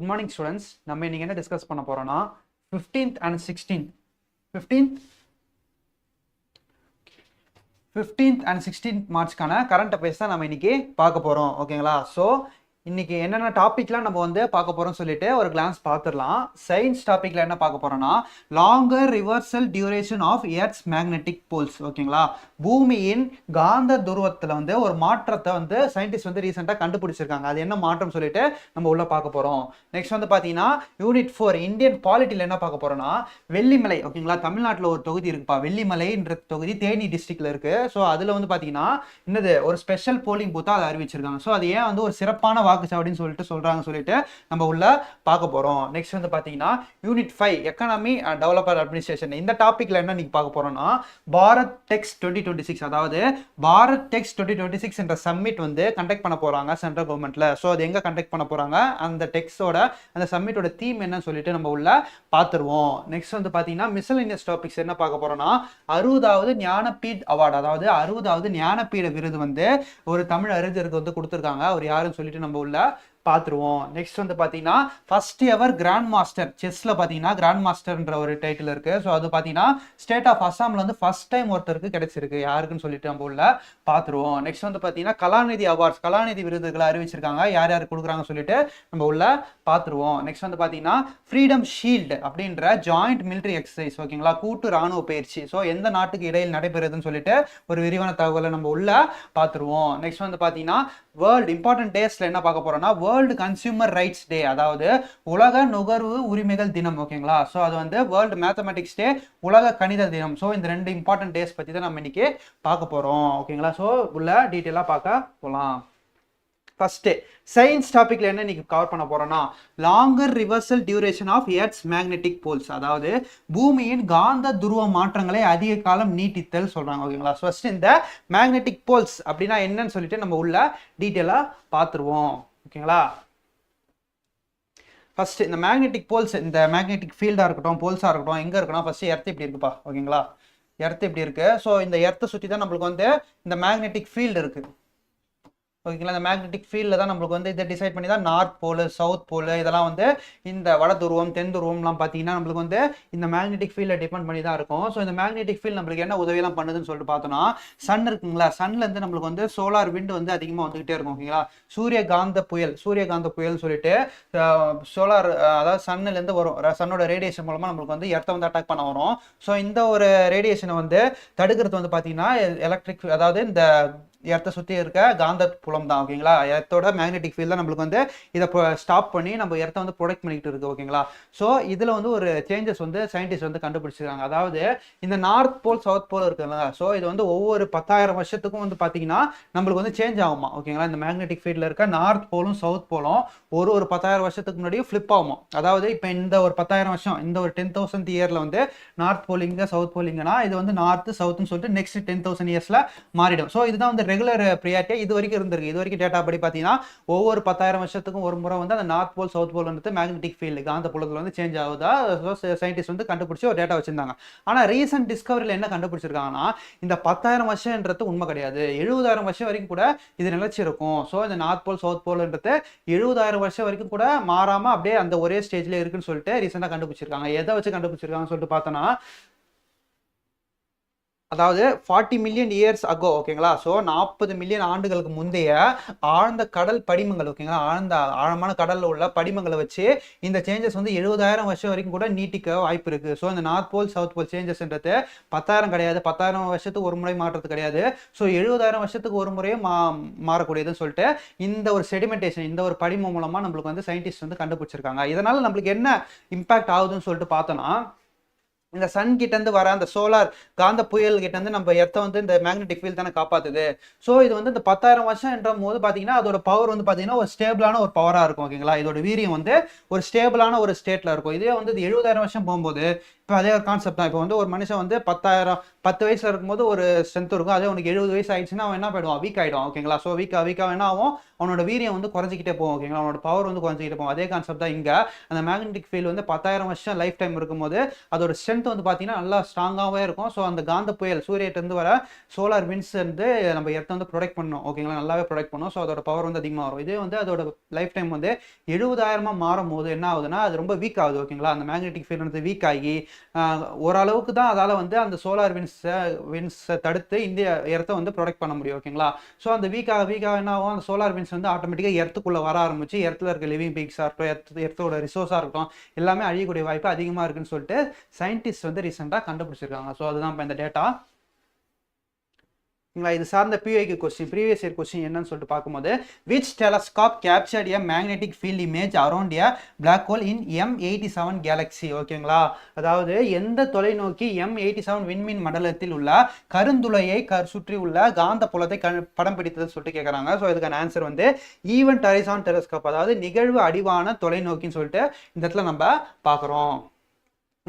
Good morning students. நம்ம இன்னைக்கு என்ன டிஸ்கஸ் பண்ண போறோம்னா 15th and 16th 15th and 16th மார்ச்க்கான கரண்ட் அஃபேர்ஸ் தான் நம்ம இன்னைக்கு பார்க்க போறோம். ஓகேங்களா? ஸோ இன்னைக்கு என்னென்ன டாபிக்லாம் நம்ம வந்து பார்க்க போறோம் சொல்லிட்டு ஒரு கிளான்ஸ் பார்த்துடலாம். சயின்ஸ் டாபிக்ல என்ன பார்க்க போறோம்னா longer reversal duration of earth's magnetic poles. ஓகேங்களா? பூமியின் காந்த துருவத்தில் வந்து ஒரு மாற்றத்தை வந்து சயின்டிஸ்ட் வந்து ரீசெண்டாக கண்டுபிடிச்சிருக்காங்க. அது என்ன மாற்றம் சொல்லிட்டு நம்ம உள்ள பார்க்க போறோம். நெக்ஸ்ட் வந்து பார்த்தீங்கன்னா யூனிட் 4 இந்தியன் பாலிட்டியில் என்ன பார்க்க போறோம்னா வெள்ளிமலை. ஓகேங்களா? தமிழ்நாட்டில் ஒரு தொகுதி இருக்குப்பா, வெள்ளிமலைன்ற தொகுதி தேனி டிஸ்ட்ரிக்ட்ல இருக்கு. ஸோ அதில் வந்து பார்த்தீங்கன்னா என்னது ஒரு ஸ்பெஷல் போலிங் பூத்தாக அதை அறிவிச்சிருக்காங்க. ஸோ அது ஏன் வந்து ஒரு சிறப்பான வாக்குச்சாவடின்னு சொல்லிட்டு சொல்லிட்டு நம்ம உள்ள பார்க்க போறோம். நெக்ஸ்ட் வந்து பாத்தீங்கன்னா unit 5 economy and developer administration. இந்த டாபிக்ல என்ன நீங்க பார்க்க போறோம்னா பாரத் டெக்ஸ் 2026, அதாவது பாரத் டெக்ஸ் 2026 என்ற சம்மிட் வந்து கண்டக்ட் பண்ண போறாங்க சென்ட்ரல் கவர்மெண்ட்ல. ஸோ அது எங்க கண்டக்ட் பண்ண போறாங்க, அந்த டெக்ஸோட அந்த சம்மிட்டோட தீம் என்னன்னு சொல்லிட்டு நம்ம உள்ள பார்த்துருவோம். நெக்ஸ்ட் வந்து பாத்தீங்கன்னா மிஸ்செலேனியஸ் டாபிக்ஸ் என்ன பார்க்க போறோம்னா 60வது ஞானபீட் அவார்டு, அதாவது 60வது ஞானபீட விருது வந்து ஒரு தமிழ் அறிஞருக்கு வந்து கொடுத்துருக்காங்க. அவர் யாருன்னு சொல்லிட்டு நம்ம உள்ள பார்த்துருவோம். நெக்ஸ்ட் வந்து பார்த்தீங்கன்னா ஃபர்ஸ்ட் எவர் கிராண்ட் மாஸ்டர் செஸ்ல பார்த்தீங்கன்னா கிராண்ட் மாஸ்டர்ன்ற ஒரு டைட்டில் இருக்கு. ஸோ அது பார்த்தீங்கன்னா ஸ்டேட் ஆஃப் அசாம்ல வந்து ஃபர்ஸ்ட் டைம் ஒருத்தருக்கு கிடைச்சிருக்கு. யாருக்குன்னு சொல்லிட்டு நம்ம உள்ள பார்த்துருவோம். நெக்ஸ்ட் வந்து பார்த்தீங்கன்னா கலாநிதி அவார்ட்ஸ், கலாநிதி விருதுகளை அறிவிச்சிருக்காங்க. யார் யார் கொடுக்குறாங்க சொல்லிட்டு நம்ம உள்ள பார்த்துருவோம். நெக்ஸ்ட் வந்து பார்த்தீங்கன்னா ஃப்ரீடம் ஷீல்டு அப்படின்ற ஜாயிண்ட் மிலிட்ரி எக்ஸசைஸ். ஓகேங்களா? கூட்டு ராணுவ பயிற்சி. ஸோ எந்த நாட்டுக்கு இடையில் நடைபெறுதுன்னு சொல்லிட்டு ஒரு விரிவான தகவலை நம்ம உள்ள பார்த்துருவோம். நெக்ஸ்ட் வந்து பார்த்தீங்கன்னா வேர்ல்டு இம்பார்ட்டன்ட் டேஸ்ல என்ன பார்க்க போறோம்னா வேர்ல்டு கன்சியூமர் ரைட்ஸ் டே, அதாவது உலக நுகர்வு உரிமைகள் தினம். ஓகேங்களா? ஸோ அது வந்து வேர்ல்டு மேத்தமெட்டிக்ஸ் டே, உலக கணித தினம். ஸோ இந்த ரெண்டு இம்பார்ட்டன்ட் டேஸ் பத்தி தான் நம்ம இன்னைக்கு பார்க்க போறோம். ஓகேங்களா? ஸோ உள்ள டீட்டெயிலாக பார்க்க போகலாம். ஃபர்ஸ்ட் சயின்ஸ் டாபிக்ல என்ன இன்னைக்கு கவர் பண்ண போறோம்னா longer reversal duration of earth's magnetic poles, அதாவது பூமியின் காந்த துருவ மாற்றங்களை அதிக காலம் நீட்டித்தல் சொல்றாங்க. ஓகேங்களா? ஃபர்ஸ்ட் இந்த மேக்னெட்டிக் போல்ஸ் அப்படின்னா என்னன்னு சொல்லிட்டு நம்ம உள்ள டீட்டெயிலா பார்த்துருவோம். ஓகேங்களா? ஃபர்ஸ்ட் இந்த மேக்னெட்டிக் போல்ஸ், இந்த மேக்னெட்டிக் ஃபீல்டா இருக்கட்டும், போல்ஸா இருக்கட்டும், எங்க இருக்குன்னா ஃபர்ஸ்ட் எர்த் இப்படி இருக்குப்பா. ஓகேங்களா? எர்த் இப்படி இருக்கு. ஸோ இந்த எர்த்தை சுற்றி தான் நம்மளுக்கு வந்து இந்த மேக்னெட்டிக் ஃபீல்டு இருக்கு. ஓகேங்களா? இந்த மேக்னெட்டிக் ஃபீல்டில் தான் நம்மளுக்கு வந்து இதை டிசைட் பண்ணி தான் நார்த் போல், சவுத் போல், இதெல்லாம் வந்து இந்த வட துருவம் தென் துருவம்லாம் பார்த்தீங்கன்னா நம்மளுக்கு வந்து இந்த மேக்னெட்டிக் ஃபீல்டை டிபெண்ட் பண்ணி தான் இருக்கும். ஸோ இந்த மேக்னெட்டிக் ஃபீல்டு நம்மளுக்கு என்ன உதவியெல்லாம் பண்ணுதுன்னு சொல்லிட்டு பார்த்தோம்னா சன் இருக்குங்களா, சன்லேருந்து நம்மளுக்கு வந்து சோலார் விண்ட் வந்து அதிகமாக வந்துகிட்டே இருக்கும். ஓகேங்களா? சூரியகாந்த புயல் சொல்லிட்டு சோலார், அதாவது சன்னிலேருந்து வரும், சன்னோட ரேடியேஷன் மூலமாக நம்மளுக்கு வந்து எர்த்தை வந்து அட்டாக் பண்ண வரும். ஸோ இந்த ஒரு ரேடியேஷனை வந்து தடுக்கிறது வந்து பார்த்தீங்கன்னா எலக்ட்ரிக், அதாவது இந்த எர்த்தை சுற்றி இருக்க காந்த புலம் தான். ஓகேங்களா? எர்த்தோட மேக்னெட்டிக் ஃபீல்ட் தான் நம்மளுக்கு வந்து இதை ஸ்டாப் பண்ணி நம்ம எர்த்தை வந்து ப்ரொடெக்ட் பண்ணிட்டு இருக்கு. ஓகேங்களா? ஸோ இதில் வந்து ஒரு சேஞ்சஸ் வந்து சயின்டிஸ்ட் வந்து கண்டுபிடிச்சிருக்காங்க. அதாவது இந்த நார்த் போல் சவுத் போல் இருக்குல்ல, ஸோ இது வந்து ஒவ்வொரு 10,000 வருஷத்துக்கும் வந்து பார்த்தீங்கன்னா நம்மளுக்கு வந்து சேஞ்ச் ஆகுமா. ஓகேங்களா? இந்த மேக்னெட்டிக் ஃபீல்டில் இருக்க நார்த் போலும் சவுத் போலும் ஒரு 10,000 வருஷத்துக்கு முன்னாடியும் ஃபிளிப் ஆகுமா. அதாவது இப்போ இந்த ஒரு 10,000 வருஷம், இந்த ஒரு 10,000 இயர்ல வந்து நார்த் போலிங்க சவுத் போலிங்கன்னா இது வந்து நார்த் சவுத்னு சொல்லிட்டு நெக்ஸ்ட் 10,000 இயர்ஸ்ல மாறிடும். ஸோ இதுதான் வந்து ரெகுலர் ப்ரியாரிட்டி இது வரைக்கும் இருந்திருக்கு. இது வரைக்கும் டேட்டா படி பார்த்தீங்கன்னா ஒவ்வொரு 10,000 வருஷத்துக்கும் ஒரு முறை வந்து அந்த நார்த் போல் சவுத் போல் வந்து மேக்னெட்டிக் ஃபீல்டு காந்த புலத்தில் வந்து சேஞ்ச் ஆகுதா சயின்டிஸ்ட் வந்து கண்டுபிடிச்சி ஒரு டேட்டா வச்சிருந்தாங்க. ஆனால் ரீசன்ட் டிஸ்கவரியில் என்ன கண்டுபிடிச்சிருக்காங்கன்னா இந்த 10,000 வருஷம்ன்றது உண்மை கிடையாது, 70,000 வருஷம் வரைக்கும் கூட இது நிலைச்சிருக்கும். ஸோ இந்த நார்த் போல் சவுத் போல்ன்றது 70,000 வருஷம் வரைக்கும் கூட மாறாம அப்படியே அந்த ஒரே ஸ்டேஜ்ல இருக்குன்னு சொல்லிட்டு ரீசெண்டாக கண்டுபிடிச்சிருக்காங்க. எதை வச்சு கண்டுபிடிச்சிருக்காங்கன்னு சொல்லிட்டு பார்த்தோன்னா அதாவது 40 மில்லியன் இயர்ஸ் அகோ. ஓகேங்களா? ஸோ 40 மில்லியன் ஆண்டுகளுக்கு முந்தைய ஆழ்ந்த கடல் படிமங்கள். ஓகேங்களா? ஆழமான கடலில் உள்ள படிமங்களை வச்சு இந்த சேஞ்சஸ் வந்து 70,000 வருஷம் வரைக்கும் கூட நீட்டிக்க வாய்ப்பு இருக்கு. ஸோ இந்த நார்த் போல் சவுத் போல் சேஞ்சஸ்ன்றது 10,000 கிடையாது, 10,000 வருஷத்துக்கு ஒரு முறை மாற்றுறது கிடையாது. ஸோ 70,000 வருஷத்துக்கு ஒரு முறையும் மாறக்கூடியதுன்னு சொல்லிட்டு இந்த ஒரு செடிமெண்டேஷன், இந்த ஒரு படிமம் மூலமா நம்மளுக்கு வந்து சயின்டிஸ்ட் வந்து கண்டுபிடிச்சிருக்காங்க. இதனால நம்மளுக்கு என்ன இம்பாக்ட் ஆகுதுன்னு சொல்லிட்டு பார்த்தோன்னா இந்த சன் கிட்ட இருந்து வர அந்த சோலார் காந்த புயல் கிட்ட இருந்து நம்ம எர்த்தை வந்து இந்த மேக்னெட்டிக் ஃபீல்ட் தானே காப்பாத்துது. ஸோ இது வந்து இந்த 10,000 வருஷம் என்ற போது பார்த்தீங்கன்னா அதோட பவர் வந்து பார்த்தீங்கன்னா ஒரு ஸ்டேபிளான ஒரு பவராக இருக்கும். ஓகேங்களா? இதோட வீரியம் வந்து ஒரு ஸ்டேபிளான ஒரு ஸ்டேட்ல இருக்கும். இதே வந்து 70,000 வருஷம் போகும்போது இப்போ அதே ஒரு கான்செப்ட் தான். இப்போ வந்து ஒரு மனுஷன் வந்து 10 வயசுல இருக்கும்போது ஒரு ஸ்ட்ரென்த் இருக்கும். அதே உனக்கு 70 வயசு ஆயிடுச்சுன்னா அவன் என்ன போயிடுவான், வீக் ஆயிடும். ஓகேங்களா? ஸோ வீக்கா என்ன ஆகும், அவனோட வீரியம் வந்து குறைஞ்சிக்கிட்டே போகும் ஓகேங்களா, அவனோட பவர் வந்து குறைஞ்சிக்கிட்டே போகும். அதே கான்செப்ட் தான் இங்கே. அந்த மேக்னெட்டிக் ஃபீல்டு வந்து 10,000 வருஷம் லைஃப் டைம் இருக்கும்போது அதோட ஸ்ட்ரென்த் வந்து பார்த்தீங்கன்னா நல்லா ஸ்ட்ராங்காகவே இருக்கும். ஸோ அந்த காந்த புயல் சூரியட்டிருந்து வர சோலார் விண்ட்ஸ் வந்து நம்ம எர்த்தை வந்து ப்ரொடெக்ட் பண்ணணும் ஓகேங்களா, நல்லாவே ப்ரொடெக்ட் பண்ணும். ஸோ அதோட பவர் வந்து அதிகமாக வரும். இதே வந்து அதோட லைஃப் டைம் வந்து 70,000 மாறும் போது என்ன ஆகுதுன்னா அது ரொம்ப வீக் ஆகுது ஓகேங்களா. அந்த மேக்னெட்டிக் ஃபீல்டு வந்து வீக் ஆகி ஓரளவுக்கு தான் அதால் வந்து அந்த சோலார் விண்ட்ஸை தடுத்து இந்த எர்த்தை வந்து ப்ரொடெக்ட் பண்ண முடியும் ஓகேங்களா. ஸோ அந்த வீக்காக என்ன ஆகும், அந்த சோலார் விண்ட்ஸ் வந்து ஆட்டோமேட்டிக்காக எர்த்துக்குள்ளே வர ஆரம்பிச்சு எர்த்தில் இருக்க லிவிங் பீக்ஸாக இருக்கட்டும், எர்த்தோட ரிசோர்ஸாக இருக்கட்டும், எல்லாமே அழியக்கூடிய வாய்ப்பு அதிகமாக இருக்குன்னு சொல்லிட்டு சயின்டிஸ்ட் வந்து ரீசெண்டாக கண்டுபிடிச்சிருக்காங்க. ஸோ அதுதான் இப்போ இந்த டேட்டா. இது சார்ந்த பிஐக்கு கொஸ்டின், ப்ரீவியஸ் இயர் கொஸ்டின் என்னன்னு சொல்லிட்டு பார்க்கும்போது, which telescope captured a magnetic field image around a black hole in M87 galaxy ஓகேங்களா. அதாவது எந்த தொலைநோக்கி M87 விண்மீன் மண்டலத்தில் உள்ள கருந்துளையை சுற்றி உள்ள காந்த புலத்தை படம் பிடித்ததுன்னு சொல்லிட்டு கேட்குறாங்க. ஸோ இதுக்கான ஆன்சர் வந்து ஈவென்ட் ஹரிசான் டெலஸ்காப், அதாவது நிகழ்வு அடிவான தொலைநோக்கின்னு சொல்லிட்டு இந்த இடத்துல நம்ம பார்க்குறோம்.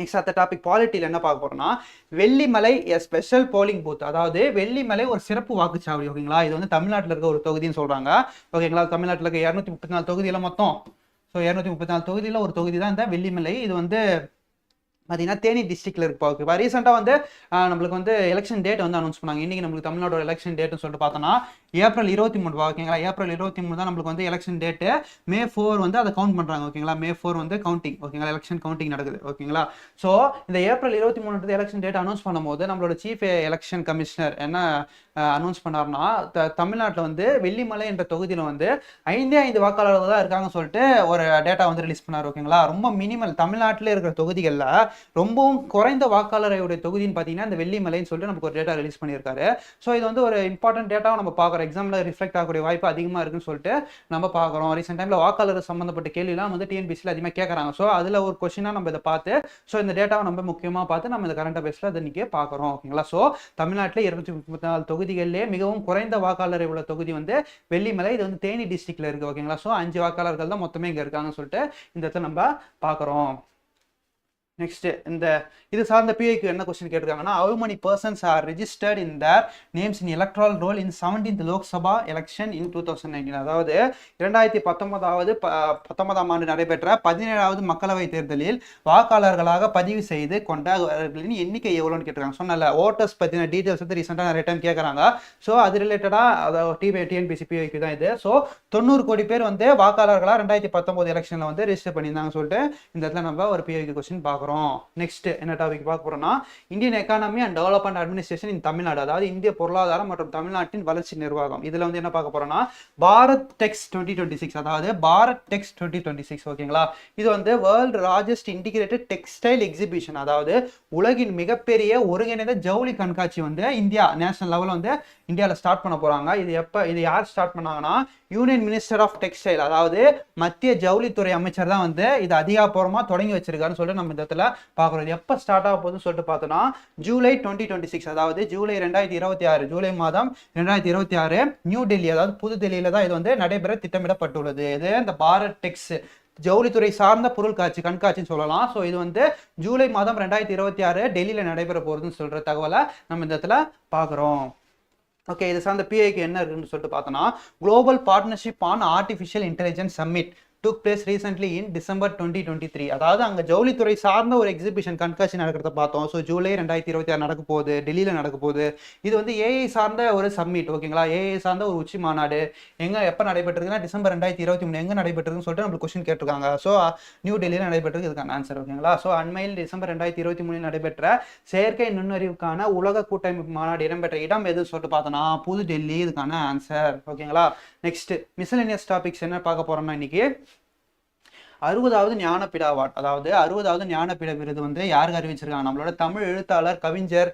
நெக்ஸ்ட் அடுத்த டாபிக் பாலிட்டியில் என்ன பார்க்க போறோம்னா, Vellimalai a special polling booth, அதாவது வெள்ளிமலை ஒரு சிறப்பு வாக்குச்சாவடி ஓகேங்களா. இது வந்து தமிழ்நாட்டில் இருக்க ஒரு தொகுதின்னு சொல்றாங்க ஓகேங்களா. தமிழ்நாட்டில் இருக்க 234 தொகுதியில் மொத்தம். ஸோ 234 தொகுதியில் ஒரு தொகுதி தான் இந்த வெள்ளிமலை. இது வந்து பார்த்தீங்கன்னா தேனி டிஸ்ட்ரிக்ட்ல இருக்கு. ஓகேவா. ரீசெண்டாக வந்து நம்மளுக்கு வந்து எலெக்ஷன் டேட் வந்து அனௌன்ஸ் பண்ணாங்க. இன்னைக்கு நம்மளுக்கு தமிழ்நாடோட எலெக்ஷன் டேட்னு சொல்லிட்டு பார்த்தோன்னா ஏப்ரல் 23 ஓகேங்களா. ஏப்ரல் 23 தான் நம்மளுக்கு வந்து எலெக்ஷன் டேட்டு. May 4 வந்து அதை கவுண்ட் பண்ணுறாங்க ஓகேங்களா. May 4 வந்து கவுண்டிங் ஓகேங்களா, எலெக்ஷன் கவுண்டிங் நடக்குது ஓகேங்களா. ஸோ இந்த ஏப்ரல் 23 எலெக்ஷன் டேட் அனௌன்ஸ் பண்ணும்போது நம்மளோட சீஃப் எலெக்ஷன் கமிஷனர் என்ன அனௌன்ஸ் பண்ணார்னா, தமிழ்நாட்டில் வந்து வெள்ளிமலை என்ற தொகுதியில் வந்து 5 வாக்காளர்கள் தான் இருக்காங்கன்னு சொல்லிட்டு ஒரு டேட்டா வந்து ரிலீஸ் பண்ணார் ஓகேங்களா. ரொம்ப மினிமல், தமிழ்நாட்டில் இருக்கிற தொகுதிகளில் ரொம்பவும் குறைந்த வாக்காளருடைய தொகுதின்னு பார்த்தீங்கன்னா இந்த வெள்ளிமலைன்னு சொல்லிட்டு நமக்கு ஒரு டேட்டா ரிலீஸ் பண்ணியிருக்காரு. ஸோ இது வந்து ஒரு இம்பார்ட்டன்ட் டேட்டாவை நம்ம பார்க்குறோம், எக்ஸாமில் ரிஃப்ளெக்ட் ஆகக்கூடிய வாய்ப்பு அதிகமாக இருக்குன்னு சொல்லிட்டு நம்ம பார்க்குறோம். ரீசெண்ட் டைமில் வாக்காளர் சம்மந்தப்பட்ட கேள்விலாம் வந்து டிஎன்பிசியில் அதிகமாக கேட்குறாங்க. ஸோ அதில் ஒரு கொஸ்டினாக நம்ம இதை பார்த்து, ஸோ இந்த டேட்டாவை நம்ம முக்கியமாக பார்த்து நம்ம இந்த கரண்ட் அஃபேர்ஸில் அதை இன்றைக்கி பார்க்குறோம் ஓகேங்களா. ஸோ தமிழ்நாட்டில் 234 தொகுதிகளிலே மிகவும் குறைந்த வாக்காளரை உள்ள தொகுதி வந்து வெள்ளிமலை. இது வந்து தேனி டிஸ்ட்ரிக்ட்ல இருக்குது ஓகேங்களா. ஸோ 5 வாக்காளர்கள் தான் மொத்தமே இங்கே இருக்காங்கன்னு சொல்லிட்டு இந்த இடத்துல நம்ம பார்க்குறோம். நெக்ஸ்ட் இந்த இது சார்ந்த பிஐக்கு என்ன question கேட்டிருக்காங்கன்னா, how many persons are registered in their names in electoral roll in 17th Lok Sabha election in 2019, அதாவது 2019 ஆண்டு நடைபெற்ற 17வது மக்களவை தேர்தலில் வாக்காளர்களாக பதிவு செய்து கொண்டவர்களின் எண்ணிக்கை எவ்வளோன்னு கேட்டிருக்காங்க. சொன்னல ஓட்டர்ஸ் பற்றின டீட்டெயில்ஸ் வந்து ரீசெண்டாக நிறைய டைம் கேட்குறாங்க. ஸோ அது ரிலேட்டடாக அதாவது டிஎன்பிசி பிஐக்கு தான் இது. ஸோ 90 கோடி பேர் வந்து வாக்காளர்களாக 2019 எலெக்ஷனில் வந்து ரெஜிஸ்டர் பண்ணியிருந்தாங்க சொல்லிட்டு இந்த இடத்துல நம்ம ஒரு பிஐக்கு கொஸ்டின் பார்க்குறோம். நெக்ஸ்ட் என்ன டாபிக் பார்க்க போறோம்னா, Indian economy and development administration இன் தமிழ்நாடு, அதாவது இந்திய பொருளாதாரம் மற்றும் தமிழ்நாட்டின் வளர்ச்சி நிர்வாகம். இதுல வந்து என்ன பார்க்க போறோம்னா பாரத் டெக்ஸ் 2026, அதாவது பாரத் டெக்ஸ் 2026 ஓகேங்களா. இது வந்து world largest integrated textile exhibition, அதாவது உலகின் மிகப்பெரிய ஒருங்கிணைந்த ஜவுளி கண்காட்சி வந்து இந்தியா நேஷனல் லெவலில் வந்து இந்தியாவில் ஸ்டார்ட் பண்ண போறாங்க. இது யார் ஸ்டார்ட் பண்ணாங்கன்னா, யூனியன் மினிஸ்டர் ஆஃப் டெக்ஸ்டைல், அதாவது மத்திய ஜவுளித்துறை அமைச்சர் தான் வந்து இது அதிகாரப்பூர்வமாக தொடங்கி வச்சிருக்காருன்னு சொல்லிட்டு நம்ம இந்த இடத்துல பார்க்குறோம். இது எப்போ ஸ்டார்ட் ஆக போகுதுன்னு சொல்லிட்டு பார்த்தோன்னா ஜூலை 2026, அதாவது ஜூலை 2026, ஜூலை மாதம் 2026 நியூ டெல்லி, அதாவது புது டெல்லியில தான் இது வந்து நடைபெற திட்டமிடப்பட்டுள்ளது. இது இந்த பாரத் டெக்ஸ் ஜவுளித்துறை சார்ந்த பொருள் கண்காட்சின்னு சொல்லலாம். ஸோ இது வந்து ஜூலை மாதம் 2026 டெல்லியில் நடைபெற போகுதுன்னு சொல்ற தகவலை நம்ம இந்த இடத்துல பார்க்குறோம். ஓகே, இது சார்ந்த பிஐக்கு என்ன இருக்குன்னு சொல்லிட்டு பார்த்தோன்னா, global partnership on artificial intelligence summit took place recently in December 2023, அதாவது அங்கே ஜவுளித்துறை சார்ந்த ஒரு எக்ஸிபிஷன் கண்காட்சி நடக்கிறத பார்த்தோம். ஸோ ஜூலை 2026 நடக்க போகுது, டெல்லியில் நடக்க போகுது. இது வந்து ஏஐ சார்ந்த ஒரு சம்மிட் ஓகேங்களா, ஏஐ சார்ந்த ஒரு உச்சி மாநாடு. எப்போ நடைபெற்றிருக்குன்னா டிசம்பர் 2023 எங்கே நடைபெற்றிருக்குன்னு சொல்லிட்டு நம்மளுக்கு கொஸ்டின் கேட்டிருக்காங்க. ஸோ நியூ டெல்லியில் நடைபெற்றிருக்கு, இதுக்கான ஆன்சர் ஓகேங்களா. ஸோ அண்மையில் டிசம்பர் 2023 நடைபெற்ற செயற்கை நுண்ணறிவுக்கான உலக கூட்டமைப்பு மாநாடு இடம்பெற்ற இடம் எதுன்னு சொல்லிட்டு பார்த்தோன்னா புது டெல்லி, இதுக்கான ஆன்சர் ஓகேங்களா. நெக்ஸ்ட் மிஸ்லெனியஸ் டாபிக்ஸ் என்ன பார்க்க போறோம்னா, இன்னைக்கு 60வது ஞானபீட அவார்டு, அதாவது 60வது ஞானபீட விருது வந்து யாருக்கு அறிவிச்சிருக்காங்க, நம்மளோட தமிழ் எழுத்தாளர், கவிஞர்,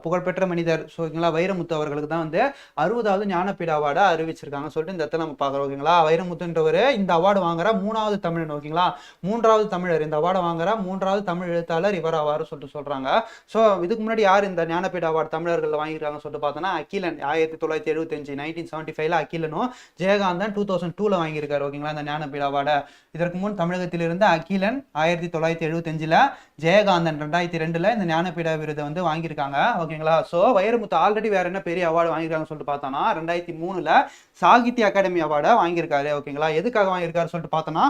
புகழ்பெற்ற மனிதர் ஓகேங்களா வைரமுத்து அவர்களுக்கு தான் வந்து 60வது ஞானபீட அவார்டை அறிவிச்சிருக்காங்க சொல்லிட்டு இந்த இடத்துல நம்ம பார்க்குறோம் ஓகேங்களா. வைரமுத்துன்றவர் இந்த அவார்டு வாங்குற 3வது தமிழன் ஓகேங்களா, 3வது தமிழர், இந்த அவார்டை வாங்குற 3வது தமிழ் எழுத்தாளர் இவர் ஆவார் சொல்லிட்டு சொல்றாங்க. ஸோ இதுக்கு முன்னாடி யார் இந்த ஞானபீட அவார்டு தமிழர்கள் வாங்கியிருக்காங்கன்னு சொல்லிட்டு பார்த்தோன்னா அகிலன் 1975 1975 அகிலனும், ஜெயகாந்தன் 2002 வாங்கியிருக்காரு ஓகேங்களா இந்த ஞானபீட அவார்டை. இதற்கு முன் தமிழ் தமிழகத்திலிருந்து அகிலன் 1975, ஜெயகாந்தன் 2002 இந்த ஞானபீட விருதை வந்து வாங்கியிருக்காங்க. ஓகேங்களா. ஸோ வைரமுத்து ஆல்ரெடி வேற என்ன பெரிய அவார்டு வாங்கியிருக்காங்கன்னு சொல்லிட்டு பார்த்தோம்னா 2003 சாகித்ய அகாடமி அவார்டை வாங்கியிருக்காரு. ஓகேங்களா. எதுக்காக வாங்கியிருக்காரு சொல்லிட்டு பார்த்தோம்னா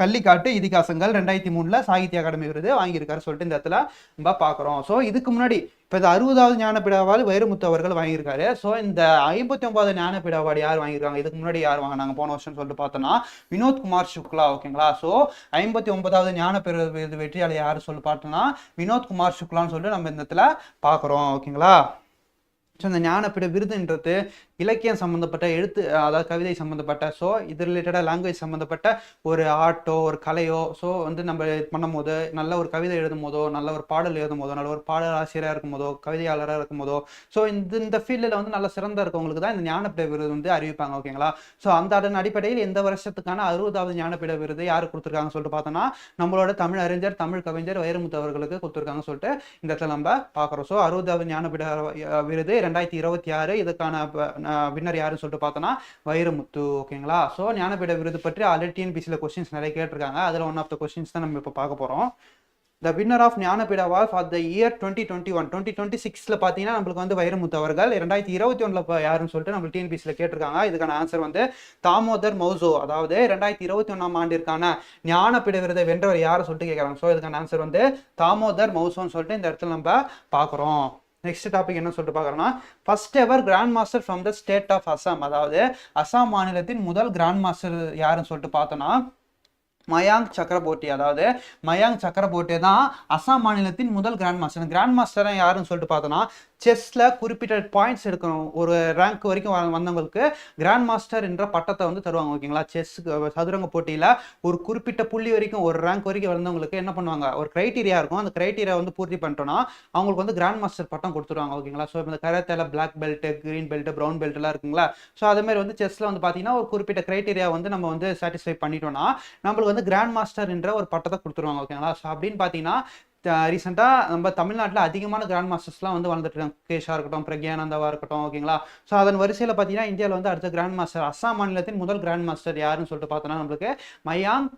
கள்ளிக்காட்டு இதிகாசங்கள் 2003 சாகித்ய அகாடமி விருது வாங்கியிருக்காரு சொல்லிட்டு இந்த இடத்துல நம்ம பார்க்குறோம். ஸோ இதுக்கு முன்னாடி இப்போ இந்த 60வது ஞானபீட அவார்டு வைரமுத்து அவர்கள் வாங்கியிருக்காரு. ஸோ இந்த 59வது ஞானபீட அவார்டு யார் வாங்கியிருக்காங்க, இதுக்கு முன்னாடி யார் வாங்கினாங்க போன வருஷம் சொல்லிட்டு பார்த்தோன்னா வினோத்குமார் சுக்லா. ஓகேங்களா. ஸோ 59வது ஞானபீட விருது வெற்றியாளர் யார் சொல்லி பார்த்தோன்னா வினோத்குமார் சுக்லான்னு சொல்லிட்டு நம்ம இந்த இடத்துல பார்க்குறோம். ஓகேங்களா. ஸோ இந்த ஞானபீட விருதுன்றது இலக்கியம் சம்மந்தப்பட்ட அதாவது கவிதை சம்மந்தப்பட்ட, ஸோ இது ரிலேட்டடாக லாங்குவேஜ் சம்மந்தப்பட்ட ஒரு ஆர்ட்டோ ஒரு கலையோ ஸோ வந்து நம்ம பண்ணும் போது நல்ல ஒரு கவிதை எழுதும் போதோ நல்ல ஒரு பாடல் எழுதும் போதோ நல்ல ஒரு பாடல் ஆசிரியராக இருக்கும் போதோ கவிதையாளராக இருக்கும் போதோ ஸோ இந்த ஃபீல்டில் வந்து நல்ல சிறந்த இருக்கவங்களுக்கு தான் இந்த ஞானபீட விருது வந்து அறிவிப்பாங்க. ஓகேங்களா. ஸோ அதன் அடிப்படையில் இந்த வருஷத்துக்கான 60வது ஞானபீட விருது யார் கொடுத்துருக்காங்கன்னு சொல்லிட்டு பார்த்தோன்னா நம்மளோட தமிழ் அறிஞர் தமிழ் கவிஞர் வைரமுத்து அவர்களுக்கு கொடுத்துருக்காங்கன்னு சொல்லிட்டு இந்த இடத்துல நம்ம பார்க்குறோம். ஸோ 60வது ஞானபீட விருது 2026 இதுக்கான வின்னர் யாருன்னு சொல்லிட்டு பார்த்தோன்னா வைரமுத்து. ஓகேங்களா. ஸோ ஞானபீட விருது பற்றி ஆல்ரெடி டிஎன்பிசியில் கொஸ்டின்ஸ் நிறைய கேட்டிருக்காங்க. அதில் ஒன் ஆஃப் த கொஸ்டின்ஸ் தான் நம்ம இப்போ பார்க்க போகிறோம். The winner of Jnanpith award for the year 2021 2026 பார்த்தீங்கன்னா நம்மளுக்கு வந்து வைரமுத்து அவர்கள். 2021 யாருன்னு சொல்லிட்டு நம்ம டிஎன்பிசியில் கேட்டிருக்காங்க. இதுக்கான ஆன்சர் வந்து தாமோதர் மௌசோ. அதாவது 2021 ஆண்டிற்கான ஞானபீட விருதை வென்றவர் யாரை சொல்லிட்டு கேட்குறாங்க. ஸோ இதுக்கான ஆன்சர் வந்து தாமோதர் மௌசோன்னு சொல்லிட்டு இந்த இடத்துல நம்ம பார்க்குறோம். நெக்ஸ்ட் டாபிக் என்ன சொல்லிட்டு பார்க்குறோம்னா first ever grand master from the state of Assam. அதாவது அசாம் மாநிலத்தின் முதல் கிராண்ட் மாஸ்டர் யாருன்னு சொல்லிட்டு பார்த்தோன்னா மயாங்க் சக்கரபோர்ட்டி. அதாவது மயாங்க் சக்கரபோர்ட்டி தான் அசாம் மாநிலத்தின் முதல் கிராண்ட் மாஸ்டர். கிராண்ட் மாஸ்டர் யாருன்னு சொல்லிட்டு பார்த்தோன்னா செஸ்ல குறிப்பிட்ட பாயிண்ட்ஸ் எடுக்கணும் ஒரு ரேங்க் வரைக்கும் வந்தவங்களுக்கு கிராண்ட் மாஸ்டர் என்ற பட்டத்தை வந்து தருவாங்க. ஓகேங்களா. செஸ் சதுரங்க போட்டியில் ஒரு குறிப்பிட்ட புள்ளி வரைக்கும் ஒரு ரேங்க் வரைக்கும் வந்தவங்களுக்கு என்ன பண்ணுவாங்க, ஒரு கிரைட்டீரியா இருக்கும். அந்த கிரைட்டீரியா வந்து பூர்த்தி பண்ணிட்டோம்னா அவங்களுக்கு வந்து கிராண்ட் மாஸ்டர் பட்டம் கொடுத்துருவாங்க. ஓகேங்களா. ஸோ இந்த கராத்தேல black belt green belt brown belt எல்லாம் இருக்குங்களா. ஸோ அதே மாதிரி வந்து செஸ்ல வந்து பார்த்தீங்கன்னா ஒரு குறிப்பிட்ட கிரைட்டீரியா வந்து நம்ம வந்து சாட்டிஸ்ஃபை பண்ணிட்டோம்னா நம்மளுக்கு வந்து கிராண்ட் மாஸ்டர் என்ற ஒரு பட்டத்தை கொடுத்துருவாங்க. ஓகேங்களா. ஸோ அப்படின்னு பார்த்தீங்கன்னா ரீசெண்டாக நம்ம தமிழ்நாட்டில் அதிகமான கிராண்ட் மாஸ்டர்ஸ்லாம் வந்து வளர்ந்துட்டு இருக்காங்க. கேஷா இருக்கட்டும் பிரக்யானந்தாவா இருக்கட்டும். ஓகேங்களா. ஸோ அதன் வரிசையில் பார்த்தீங்கன்னா இந்தியாவில் வந்து அடுத்த கிராண்ட் மாஸ்டர் அசாம் மாநிலத்தின் முதல் கிராண்ட் மாஸ்டர் யாருன்னு சொல்லிட்டு பார்த்தோன்னா நம்மளுக்கு மயாங்க்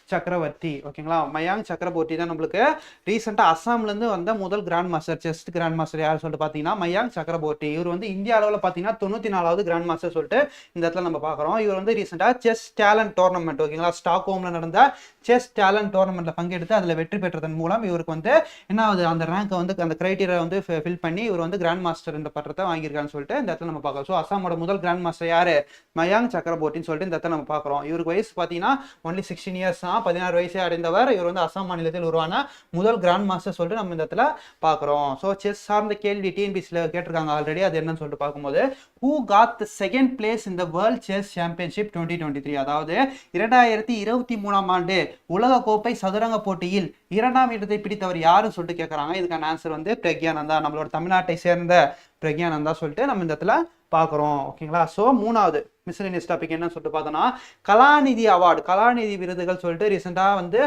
சக்கரவர்த்தி. ஓகேங்களா. மயாங்க் சக்கரவர்த்தி தான் நம்மளுக்கு ரீசெண்டாக அசாம்லேருந்து வந்த முதல் grandmaster chess grandmaster யார் சொல்லிட்டு பார்த்தீங்கன்னா மயாங்க் சக்கரவர்த்தி. இவர் வந்து இந்தியா அளவில் பார்த்தீங்கன்னா 94வது கிராண்ட் மாஸ்டர் சொல்லிட்டு இந்த இடத்துல நம்ம பார்க்குறோம். இவர் வந்து ரீசெண்டாக செஸ் டேலண்ட் டோர்னமெண்ட் ஓகேங்களா ஸ்டாக்ஹோமில் நடந்த செஸ் டேலண்ட் டோர்னமெண்ட்டில் பங்கெடுத்து அதில் வெற்றி பெற்றதன் மூலம் இவருக்கு வந்து என்ன ஆகுது அந்த ரேங்கை வந்து அந்த கிரைட்டீரியா வந்து ஃபில் பண்ணி இவர் வந்து கிராண்ட் மாஸ்டர் என்ற பட்டத்தை வாங்கியிருக்கான்னு சொல்லிட்டு இந்த இடத்துல நம்ம பார்க்குறோம். ஸோ அசாமோட முதல் கிராண்ட் மாஸ்டர் யார், மயாங்க் சக்கரவர்த்தின்னு சொல்லிட்டு இந்த இடத்துல நம்ம பார்க்குறோம். இவருக்கு வயசு பார்த்தீங்கன்னா ஒன்லி 16 இயர்ஸ் தான். 16 வயசை அடைந்தவர். இவர் வந்து அசாம் மாநிலத்தில் உருவான முதல் கிராண்ட் மாஸ்டர் சொல்லிட்டு நம்ம இந்த இடத்துல பார்க்குறோம். ஸோ செஸ் சார்ந்த கேள்வி டிஎன்பிசியில் கேட்டிருக்காங்க ஆல்ரெடி. அது என்னன்னு சொல்லிட்டு பார்க்கும்போது who got the second place in the World Chess Championship 2023. அதாவது 2023 ஆண்டு உலக கோப்பை சதுரங்க போட்டியில் 2ஆம் இடத்தை பிடித்தவர் யாருன்னு சொல்லிட்டு கேட்குறாங்க. இதுக்கான ஆன்சர் வந்து பிரக்யானந்தா. நம்மளோட தமிழ்நாட்டை சேர்ந்த பிரக்யானந்தா சொல்லிட்டு நம்ம இந்த இடத்துல பார்க்குறோம். ஓகேங்களா. ஸோ மூணாவது மிஸ்லினியஸ் டாபிக் என்னன்னு சொல்லிட்டு பார்த்தோன்னா கலாநிதி அவார்டு கலாநிதி விருதுகள் சொல்லிட்டு ரீசெண்டாக வந்து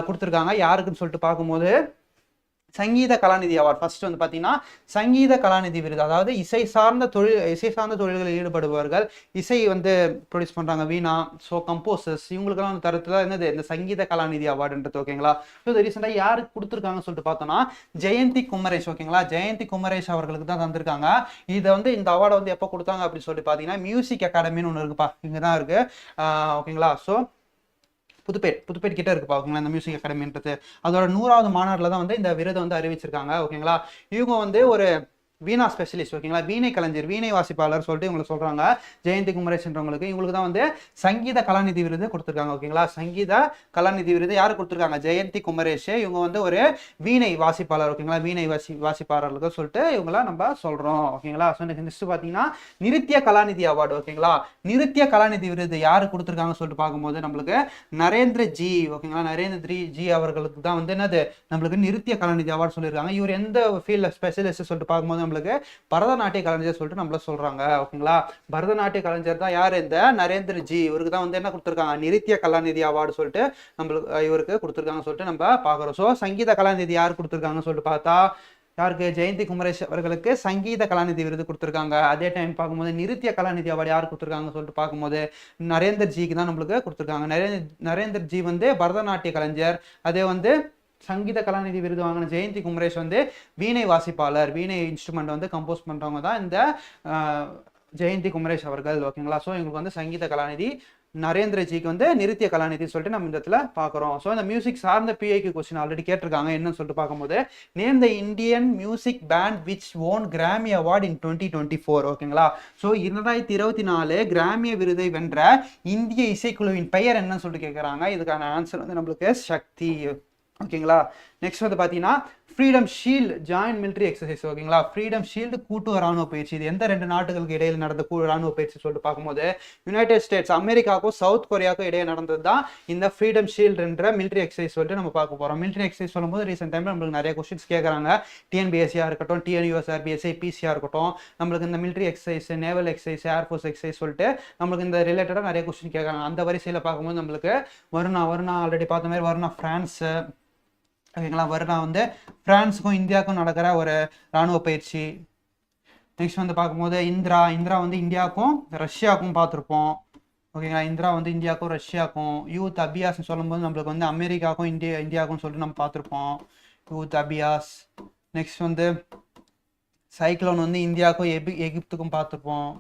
கொடுத்துருக்காங்க. யாருக்குன்னு சொல்லிட்டு பார்க்கும்போது சங்கீத கலாநிதி அவார்டு ஃபர்ஸ்ட் வந்து பார்த்தீங்கன்னா சங்கீத கலாநிதி விருது. அதாவது இசை சார்ந்த தொழில்களில் ஈடுபடுபவர்கள் இசை வந்து ப்ரொடியூஸ் பண்ணுறாங்க வீணா ஸோ கம்போசர்ஸ் இவங்களுக்கெல்லாம் வந்து தரத்துல என்னது இந்த சங்கீத கலாநிதி அவார்டுன்றது. ஓகேங்களா. ஸோ இது ரீசெண்டாக யாருக்கு கொடுத்துருக்காங்கன்னு சொல்லிட்டு பார்த்தோன்னா ஜெயந்தி குமரேஷ். ஓகேங்களா. ஜெயந்தி குமரேஷ் அவர்களுக்கு தான் தந்திருக்காங்க. இதை வந்து இந்த அவார்டை வந்து எப்போ கொடுத்தாங்க அப்படின்னு சொல்லிட்டு பார்த்தீங்கன்னா மியூசிக் அகாடமின்னு ஒன்று இருக்குப்பா இங்கே தான் இருக்குது. ஓகேங்களா. ஸோ புதுப்பேட் கிட்ட இருக்குப்பா. ஓகேங்களா. இந்த மியூசிக் அகாடமின்றது அதோட 100வது மாநாட்டில் தான் வந்து இந்த விருதை வந்து அறிவிச்சிருக்காங்க. ஓகேங்களா. இவங்க வந்து ஒரு வீணா ஸ்பெஷலிஸ்ட். ஓகேங்களா. வீணை கலைஞர் வீணை வாசிப்பாளர் சொல்லிட்டு இவங்களை சொல்றாங்க. ஜெயந்தி குமரேஷ்ன்றவங்களுக்கு இவங்களுக்கு தான் வந்து சங்கீத கலாநிதி விருது கொடுத்துருக்காங்க. ஓகேங்களா. சங்கீத கலாநிதி விருது யாரு கொடுத்துருக்காங்க, ஜெயந்தி குமரேஷ். இவங்க வந்து ஒரு வீணை வாசிப்பாளர். ஓகேங்களா. வீணை வாசிப்பாளர்கள் சொல்லிட்டு இவங்கள நம்ம சொல்றோம். ஓகேங்களா. ஸோ நெக்ஸ்ட் பார்த்தீங்கன்னா நிருத்திய கலாநிதி அவார்டு. ஓகேங்களா. நிருத்திய கலாநிதி விருது யாரு கொடுத்துருக்காங்கன்னு சொல்லிட்டு பார்க்கும்போது நம்மளுக்கு நரேந்திர ஜி. ஓகேங்களா. நரேந்திர ஜி அவர்களுக்கு தான் வந்து என்னது நம்மளுக்கு நிருத்திய கலாநிதி அவார்டு சொல்லியிருக்காங்க. இவர் எந்த ஃபீல்ட்ல ஸ்பெஷலிஸ்ட் சொல்லிட்டு பார்க்கும்போது நம்மளுக்கு பரதநாட்டிய கலைஞர் சொல்லிட்டு நம்மள சொல்றாங்க. ஓகேங்களா. பரதநாட்டிய கலைஞர் தான் யார், இந்த நரேந்திர ஜி. இவருக்கு தான் வந்து என்ன கொடுத்துருக்காங்க, நிருத்திய கலாநிதி அவார்டு சொல்லிட்டு நம்மளுக்கு இவருக்கு கொடுத்துருக்காங்க சொல்லிட்டு நம்ம பார்க்குறோம். ஸோ சங்கீத கலாநிதி யார் கொடுத்துருக்காங்கன்னு சொல்லிட்டு பார்த்தா யாருக்கு? ஜெயந்தி குமரேஷ் அவர்களுக்கு சங்கீத கலாநிதி விருது கொடுத்துருக்காங்க. அதே டைம் பார்க்கும்போது நிருத்திய கலாநிதி அவார்டு யார் கொடுத்துருக்காங்க சொல்லிட்டு பார்க்கும்போது நரேந்தர் ஜிக்கு தான் நம்மளுக்கு கொடுத்துருக்காங்க. நரேந்தர் ஜி வந்து பரதநாட்டிய கலைஞர். அதே வந்து சங்கீத கலாநிதி விருது வாங்கின ஜெயந்தி குமரேஷ் வந்து வீணை வாசிப்பாளர், வீணை இன்ஸ்ட்ருமெண்ட் வந்து கம்போஸ் பண்ணுறவங்க தான் இந்த ஜெயந்தி குமரேஷ் அவர்கள். ஓகேங்களா? ஸோ எங்களுக்கு வந்து சங்கீத கலாநிதி, நரேந்திரஜிக்கு வந்து நிருத்திய கலாநிதி சொல்லிட்டு நம்ம இந்த இடத்துல பார்க்குறோம். ஸோ இந்த மியூசிக் சார்ந்த பிஐக்கு கொஸ்டின் ஆல்ரெடி கேட்டிருக்காங்க. என்னன்னு சொல்லிட்டு பார்க்கும்போது name the Indian music band which own Grammy award இன் 2024. ஓகேங்களா? ஸோ 2024 கிராமிய விருதை வென்ற இந்திய இசைக்குழுவின் பெயர் என்னன்னு சொல்லிட்டு கேட்குறாங்க. இதுக்கான ஆன்சர் வந்து நம்மளுக்கு சக்தி. ஓகேங்களா? நெக்ஸ்ட் வந்து பார்த்தீங்கன்னா freedom shield joint military exercise. ஓகேங்களா? ஃப்ரீடம் ஷீல்டு கூட்டு ராணுவ பயிற்சி இது எந்த 2 நாடுகளுக்கு இடையில் நடந்த ராணுவ பயிற்சி சொல்லிட்டு பார்க்கும்போது யுனைடெட் ஸ்டேட்ஸ் அமெரிக்காவுக்கும் சவுத் கொரியாவுக்கும் இடையே நடந்தது தான் இந்த ஃப்ரீடம் ஷீல்டு என்ற மிலிட்ரி எக்ஸசைஸ் சொல்லிட்டு நம்ம பார்க்க போகிறோம். மிலிட்ரி எக்ஸசைஸ் சொல்லும்போது ரீசெண்ட் டைமில் நம்மளுக்கு நிறைய கொஸ்டின்ஸ் கேட்குறாங்க. டிஎன்பிஎஸ்சியாக இருக்கட்டும், டிஎன்யூஎஸ்ஆர்பி, எஸ்ஐபிசியாக இருக்கட்டும், நம்மளுக்கு இந்த military exercise, naval exercise, air force exercise சொல்லிட்டு நம்மளுக்கு இந்த ரிலேட்டடாக நிறைய கொஸ்டின் கேட்குறாங்க. அந்த வரிசையில் பார்க்கும்போது நம்மளுக்கு வருணா ஆல்ரெடி பார்த்த மாதிரி வருணா ஃப்ரான்ஸு. ஓகேங்களா? வருணா வந்து பிரான்ஸுக்கும் இந்தியாவுக்கும் நடக்கிற ஒரு இராணுவ பயிற்சி. நெக்ஸ்ட் வந்து பார்க்கும்போது இந்திரா வந்து இந்தியாவுக்கும் ரஷ்யாவுக்கும் பார்த்துருப்போம். ஓகேங்களா? இந்திரா வந்து இந்தியாவுக்கும் ரஷ்யாவுக்கும். யூத் அபியாஸ்ன்னு சொல்லும்போது நம்மளுக்கு வந்து அமெரிக்காவுக்கும் இந்தியாவுக்கும் சொல்லிட்டு நம்ம பார்த்துருப்போம். யூத் அபியாஸ். நெக்ஸ்ட் வந்து சைக்ளோன் வந்து இந்தியாவுக்கும் எகிப்துக்கும் பார்த்துருப்போம்.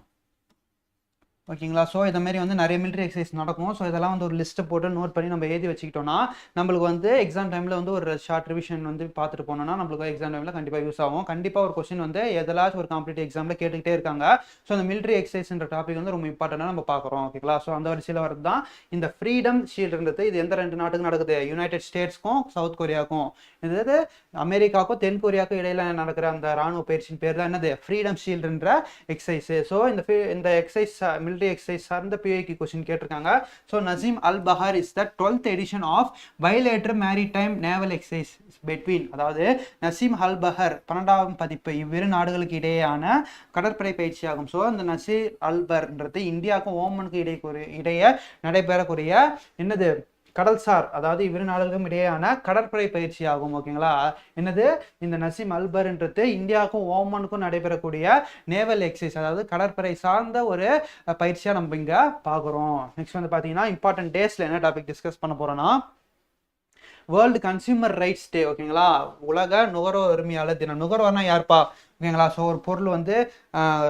ஓகேங்களா? ஸோ இந்த மாதிரி வந்து நிறைய மிலிட்ரி எக்ஸசைஸ் நடக்கும். ஸோ இதெல்லாம் வந்து ஒரு லிஸ்ட்டை போட்டு நோட் பண்ணி நம்ம எழுதி வச்சுக்கிட்டோம்னா நம்மளுக்கு வந்து எக்ஸாம் டைமில் வந்து ஒரு ஷார்ட் ரிவிஷன் வந்து பார்த்துட்டு போனோம்னா நம்மளுக்கு எக்ஸாம் டைமில் கண்டிப்பாக யூஸ் ஆகும். கண்டிப்பாக ஒரு கொஸ்டின் வந்து எதெல்லாம் ஒரு காம்படிட்டிவ் எக்ஸாமில் கேட்டுக்கிட்டே இருக்காங்க. ஸோ அந்த மிலிட்ரி எக்ஸசைஸ்ன்ற டாபிக் வந்து ரொம்ப இம்பார்ட்டண்டாக நம்ம பார்க்குறோம். ஓகேங்களா? ஸோ அந்த வரிசையில் வரது தான் இந்த ஃப்ரீடம் ஷீல்டுன்றது. இது எந்த 2 நாட்டுக்கு நடக்குது? யுனைடெட் ஸ்டேட்ஸ்க்கும் சவுத் கொரியாவுக்கும். இது அமெரிக்காவுக்கும் தென் கொரியாவுக்கும் இடையில நடக்கிற அந்த ராணுவ பயிற்சியின் பேர் தான் என்னது? ஃப்ரீடம் ஷீல்டுன்ற எக்ஸசைஸ். ஸோ இந்த எக்ஸசைஸ் மிலிட்ரி எக்ஸசைஸ் சார்ந்த பிஐக்கு கொஸ்டின் கேட்டிருக்காங்க. So Naseem al Bahr is the 12th edition of bilateral maritime naval exercise between. அதாவது நசீம் அல் பஹர் 12ஆம் பதிப்பு இவ்விரு நாடுகளுக்கு இடையேயான கடற்படை பயிற்சி ஆகும். ஸோ இந்த நசீர் அல் பஹர்ன்றது இந்தியாவுக்கும் ஓமனுக்கும் இடையே நடைபெறக்கூடிய என்னது? கடல்சார், அதாவது இவ்விரு நாடுகளுக்கும் இடையேயான கடற்படை பயிற்சி ஆகும். ஓகேங்களா? என்னது? இந்த நசீம் அல்பர்ன்றது இந்தியாவுக்கும் ஓமனுக்கும் நடைபெறக்கூடிய நேவல் எக்ஸசைஸ், அதாவது கடற்படை சார்ந்த ஒரு பயிற்சியாக நம்ம இங்கே பார்க்குறோம். நெக்ஸ்ட் வந்து பார்த்தீங்கன்னா இம்பார்ட்டன்ட் டேஸில் என்ன டாபிக் டிஸ்கஸ் பண்ண போகிறோன்னா வேர்ல்டு கன்சியூமர் ரைட்ஸ் டே. ஓகேங்களா? உலக நுகர்வோர் உரிமையாளர் தினம். நுகர்வோர்னா யார்ப்பா? ஓகேங்களா? ஸோ ஒரு பொருள் வந்து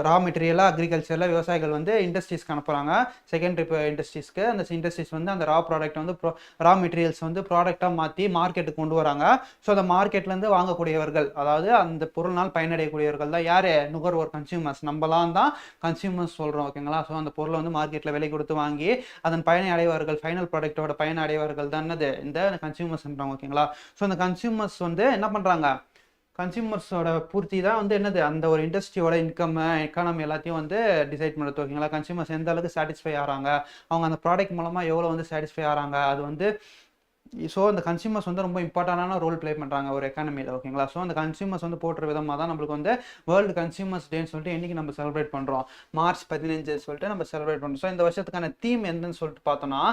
ரா மெட்டீரியலாக அக்ரிகல்ச்சரில் விவசாயிகள் வந்து இண்டஸ்ட்ரீஸ்க்கு அனுப்புகிறாங்க, செகண்டரி இண்டஸ்ட்ரீஸ்க்கு. அந்த இண்டஸ்ட்ரீஸ் வந்து அந்த ரா ப்ராடக்ட் வந்து ரா மெட்டீரியல்ஸ் வந்து ப்ராடக்டாக மாற்றி மார்க்கெட்டுக்கு கொண்டு வராங்க. ஸோ அந்த மார்க்கெட்லேருந்து வாங்கக்கூடியவர்கள், அதாவது அந்த பொருள்னால் பயனடையக்கூடியவர்கள் தான் யார்? நுகர்வோர், கன்சியூமர்ஸ். நம்மளாம் தான் கன்சியூமர்ஸ் சொல்கிறோம். ஓகேங்களா? ஸோ அந்த பொருளை வந்து மார்க்கெட்டில் விலை கொடுத்து வாங்கி அதன் பயனை அடைவார்கள், ஃபைனல் ப்ராடக்டோட பயனை அடைவார்கள் தான் என்னது? இந்த கன்சியூமர்ஸ்ன்றாங்க. ஓகேங்களா? ஸோ அந்த கன்சியூமர்ஸ் வந்து என்ன பண்ணுறாங்க? கன்சியூமர்ஸோட பூர்த்தி தான் வந்து என்னது? அந்த ஒரு இண்டஸ்ட்ரியோட இன்கம், எக்கானமி எல்லாத்தையும் வந்து டிசைட் பண்ணுறது. ஓகேங்களா? கன்சியூமர்ஸ் எந்த அளவுக்கு சாட்டிஸ்ஃபை ஆகிறாங்க, அவங்க அந்த ப்ராடக்ட் மூலமாக எவ்வளோ வந்து சாட்டிஸ்ஃபை ஆகிறாங்க, அது வந்து. ஸோ அந்த கன்சியூமர்ஸ் வந்து ரொம்ப இம்பார்ட்டண்டான ரோல் ப்ளே பண்ணுறாங்க ஒரு எக்கானமியில். ஓகேங்களா? ஸோ அந்த கன்சியூமர்ஸ் வந்து போடுற விதமாக தான் நம்மளுக்கு வந்து வேர்ல்டு கன்சியூமர்ஸ் டேன்னு சொல்லிட்டு இன்றைக்கி நம்ம செலிப்ரேட் பண்ணுறோம். மார்ச் 15 சொல்லிட்டு நம்ம செலிப்ரேட் பண்ணுறோம். ஸோ இந்த வருஷத்துக்கான தீம் என்னன்னு சொல்லிட்டு பார்த்தோன்னா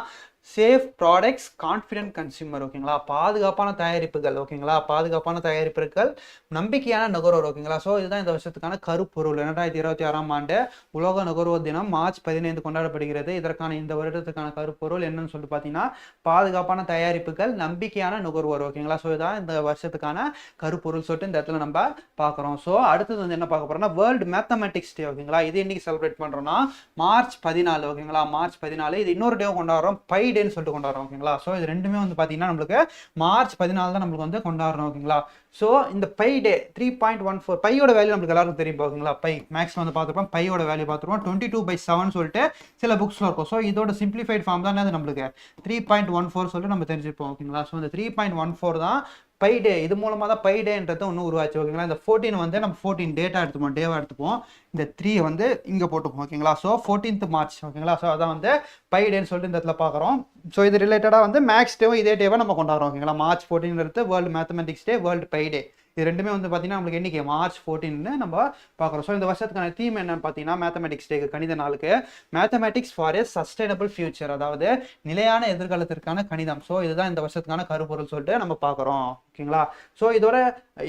சேஃப் ப்ராடக்ட்ஸ், கான்ஃபிடென்ட் கன்சியூமர். ஓகேங்களா? பாதுகாப்பான தயாரிப்புகள். ஓகேங்களா? பாதுகாப்பான தயாரிப்புகள், நம்பிக்கையான நுகர்வோர். ஓகேங்களா? ஸோ இதுதான் இந்த வருஷத்துக்கான கருப்பொருள். 2026ஆம் ஆண்டு உலக நுகர்வோர் தினம் மார்ச் 15 கொண்டாடப்படுகிறது. இதற்கான இந்த வருடத்துக்கான கருப்பொருள் என்னன்னு சொல்லிட்டு பார்த்தீங்கன்னா பாதுகாப்பான தயாரிப்புகள், நம்பிக்கையான நுகர்வோர். ஓகேங்களா? ஸோ இதுதான் இந்த வருஷத்துக்கான கருப்பொருள் சொல்லிட்டு இந்த இடத்துல நம்ம பார்க்குறோம். ஸோ அடுத்தது வந்து என்ன பார்க்க போறோம்னா வேர்ல்டு மேத்தமெட்டிக்ஸ் டே. ஓகேங்களா? இது இன்னைக்கு செலிப்ரேட் பண்ணுறோம்னா மார்ச் 14. ஓகேங்களா? மார்ச் 14 இது இன்னொரு டே கொண்டாடுறோம், பை டேன்னு சொல்லிட்டு கொண்டாடுறோம். ஓகேங்களா? ஸோ இது ரெண்டுமே வந்து பார்த்தீங்கன்னா நம்மளுக்கு மார்ச் 14 தான் நம்மளுக்கு வந்து கொண்டாடுறோம். ஓகேங்களா? ஸோ இந்த பை டே 3.14 பையோட வேல்யூ நம்மளுக்கு எல்லாருக்கும் தெரியும். ஓகேங்களா? பை மேக்ஸ்ல வந்து பார்த்துருப்போம், பையோட வேல்யூ பார்த்துருப்போம் 22/7 சொல்லிட்டு சில புக்ஸ்ல இருக்கும். ஸோ இதோட சிம்பிளிஃபைட் ஃபார்ம் தான் நம்மளுக்கு 3.14 சொல்லிட்டு நம்ம தெரிஞ்சிருப்போம். ஓகேங்களா? ஸோ இந்த 3.14 தான் பை டே. இது மூலமாக தான் பை டேன்றது ஒன்றும் உருவாச்சு. ஓகேங்களா? இந்த 14 வந்து நம்ம 14 டேட்டா எடுத்துப்போம், டேவா எடுத்துப்போம். இந்த 3 வந்து இங்கே போட்டுப்போம். ஓகேங்களா? So 14th March. ஓகேங்களா? ஸோ அதான் வந்து பை டேன்னு சொல்லிட்டு இந்த இடத்துல பார்க்குறோம். ஸோ இது ரிலேட்டடாக வந்து மேக்ஸ் டேவும் இதே டேவை நம்ம கொண்டாடுறோம். ஓகேங்களா? March 14 world mathematics day, world pi day. இது ரெண்டுமே வந்து பார்த்தீங்கன்னா நம்மளுக்கு என்னைக்கு மார்ச் 14 நம்ம பார்க்குறோம். ஸோ இந்த வருஷத்துக்கான தீம் என்னன்னு பார்த்தீங்கன்னா மேத்தமெட்டிக்ஸ் டேக்கு, கணித நாளுக்கு, mathematics for a sustainable future, அதாவது நிலையான எதிர்காலத்திற்கான கணிதம். ஸோ இதுதான் இந்த வருஷத்துக்கான கருப்பொருள் சொல்லிட்டு நம்ம பார்க்குறோம். ஓகேங்களா? ஸோ இதோட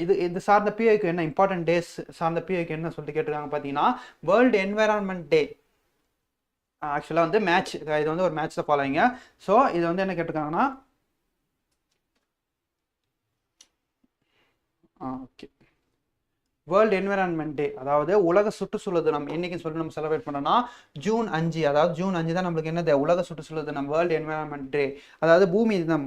இது சார்ந்த பிஐக்கு என்ன இம்பார்ட்டன்ட் டேஸ் சார்ந்த பிஐக்கு என்ன சொல்லிட்டு கேட்டிருக்காங்க பார்த்தீங்கன்னா, வேர்ல்டு என்வைரான்மெண்ட் டே. ஆக்சுவலாக வந்து மேட்ச், இது வந்து ஒரு மேட்ச்சில் ஃபாலோயிங்க. ஸோ இது வந்து என்ன கேட்டிருக்காங்கன்னா ஓகே, வேர்ல்டு என்விரான்மெண்ட் டே, அதாவது உலக சுற்றுச்சூழல் தினம் என்னைக்குன்னு சொல்லிட்டு நம்ம செலிப்ரேட் பண்ணோம்னா ஜூன் 5. அதாவது ஜூன் 5 தான் நம்மளுக்கு என்னது உலக சுற்றுச்சூழல் தினம், வேர்ல்டு என்விரான்மெண்ட் டே. அதாவது பூமி தினம்,